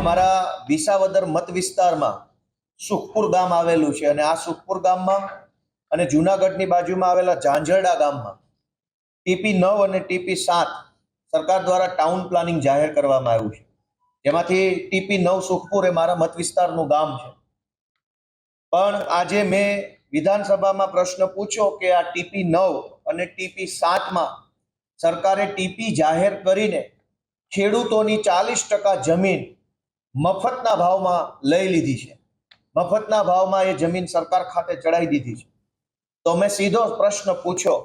અમારા વિસાવદર મત વિસ્તારમાં સુખપુર ગામ આવેલું છે અને આ સુખપુર ગામમાં અને જૂનાગઢની બાજુમાં આવેલા ઝાંઝરડા ગામમાં TP9 અને TP7 સરકાર દ્વારા ટાઉન પ્લાનિંગ જાહેર કરવામાં આવ્યું છે, જેમાંથી TP9 સુખપુર એ મારા મત વિસ્તારનું ગામ છે. પણ આજે મેં વિધાનસભામાં પ્રશ્ન પૂછ્યો કે આ TP9 અને TP7માં સરકારે ટીપી જાહેર કરીને ખેડૂતોની 40% જમીન મફતના ભાવમાં લઈ લીધી છે. મફતના ભાવમાં એ જમીન સરકાર ખાતે ચડાવી દીધી છે. તો મેં સીધો પ્રશ્ન પૂછ્યો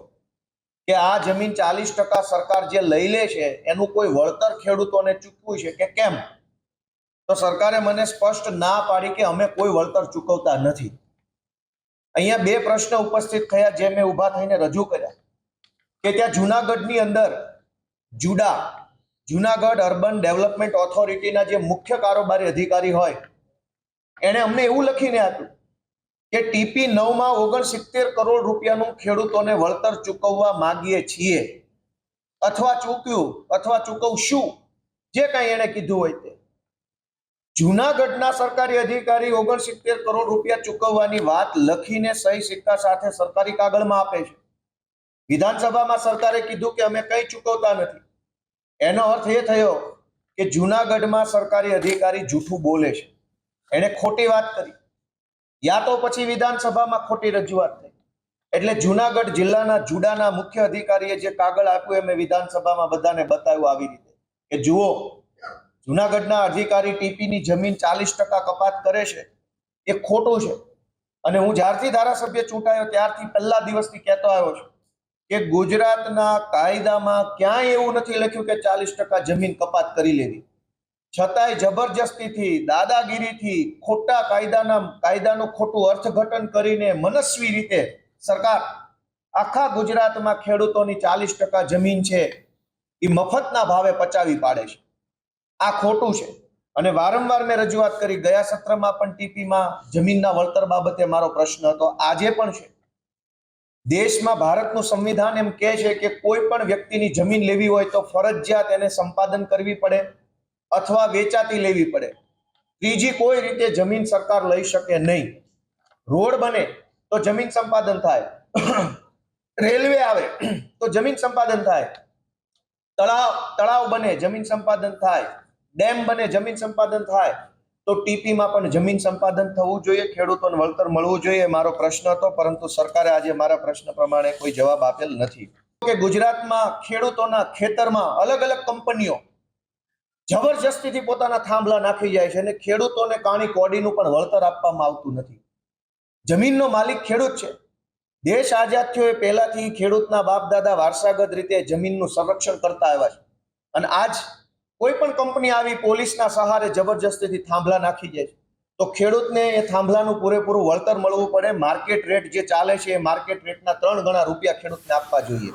કે આ જમીન 40% સરકાર જે લઈ લે છે એનું કોઈ વળતર ખેડૂતોને ચૂકવું છે કે કેમ? તો સરકારે મને સ્પષ્ટ ના પાડી કે અમે કોઈ વળતર ચૂકવતા નથી. અહીંયા બે પ્રશ્ન ઉપસ્થિત થયા જે મેં ઊભા થઈને રજૂ કર્યા કે ત્યાં જૂનાગઢની અંદર જૂનાગઢ અર્બન ડેવલપમેન્ટ ઓથોરિટીના જે મુખ્ય કારોબારી અધિકારી હોય એણે અમને એવું લખીને આપ્યું કે TP9માં 69 કરોડ રૂપિયાનું ખેડૂતોને વળતર ચૂકવવા માંગીએ છીએ અથવા ચૂકવશું, જે કંઈ એણે કીધું હોય તે. જૂનાગઢના સરકારી અધિકારી 69 કરોડ રૂપિયા ચૂકવવાની વાત લખીને સહી સિક્કા સાથે સરકારી કાગળમાં આપે છે. વિધાનસભામાં સરકારે કીધું કે અમે કંઈ ચૂકવતા નથી. એનો અર્થ એ થયો કે જૂનાગઢમાં સરકારી અધિકારી જૂઠું બોલે છે, એણે ખોટી વાત કરી, યા તો પછી વિધાનસભામાં ખોટી રજૂઆત થઈ. એટલે જૂનાગઢ જિલ્લાના જુડાના મુખ્ય અધિકારીએ જે કાગળ આપ્યું એ મેં વિધાનસભામાં બધાને બતાવ્યું આવી રીતે કે જુઓ, જૂનાગઢના અધિકારી ટીપીની જમીન 40% કપાત કરે છે, એ ખોટું છે. અને હું જ્યારથી ધારાસભ્ય ચૂંટાયો ત્યારથી પહેલા દિવસથી કહેતો આવ્યો છું કે ગુજરાતના કાયદામાં ક્યાંય એવું નથી લખ્યું કે 40% જમીન કપાત કરી લેવી. છતાંય જબરજસ્તીથી, દાદાગીરીથી, ખોટા કાયદાનું ખોટું અર્થઘટન કરીને મનસ્વી રીતે સરકાર આખા ગુજરાતમાં ખેડૂતોની 40% જમીન છે એ મફતના ભાવે પચાવી પાડે છે. આ ખોટું છે અને વારંવાર મેં રજૂઆત કરી. ગયા સત્રમાં પણ ટીપીમાં જમીનના વળતર બાબતે મારો પ્રશ્ન હતો, આજે પણ છે. દેશમાં ભારતનું સંવિધાન એમ કહે છે કે કોઈ પણ વ્યક્તિની જમીન લેવી હોય તો ફરજિયાત એને સંપાદન કરવી પડે અથવા વેચાતી લેવી પડે. ત્રીજી કોઈ રીતે જમીન સરકાર લઈ શકે નહીં. રોડ બને તો જમીન સંપાદન થાય, રેલવે આવે તો જમીન સંપાદન થાય, તળાવ બને જમીન સંપાદન થાય, ડેમ બને જમીન સંપાદન થાય. તો ટીપીમાં પણ જમીન સંપાદન થવું જોઈએ, ખેડૂતોને વળતર મળવું જોઈએ, મારો પ્રશ્ન હતો. પરંતુ સરકારે આજે મારા પ્રશ્ન પ્રમાણે કોઈ જવાબ આપેલ નથી. કે ગુજરાતમાં ખેડૂતોના ખેતરમાં અલગ અલગ કંપનીઓ જબરજસ્તીથી પોતાના થાંભલા નાખી જાય છે અને ખેડૂતોને કાણી કોડીનું પણ વળતર આપવામાં આવતું નથી. જમીનનો માલિક ખેડૂત છે. દેશ આઝાદ થયો એ પહેલાથી ખેડૂતના બાપ દાદા વારસાગત રીતે જમીનનું સંરક્ષણ કરતા આવ્યા છે. અને આજ કોઈ પણ કંપની આવી પોલીસના સહારે જબરજસ્તીથી થાંભલા નાખી જાય છે તો ખેડૂતને એ થાંભલાનું પૂરેપૂરું વળતર મળવું પડે. માર્કેટ રેટ જે ચાલે છે એ માર્કેટ રેટના 3 ગણા રૂપિયા ખેડૂતને આપવા જોઈએ.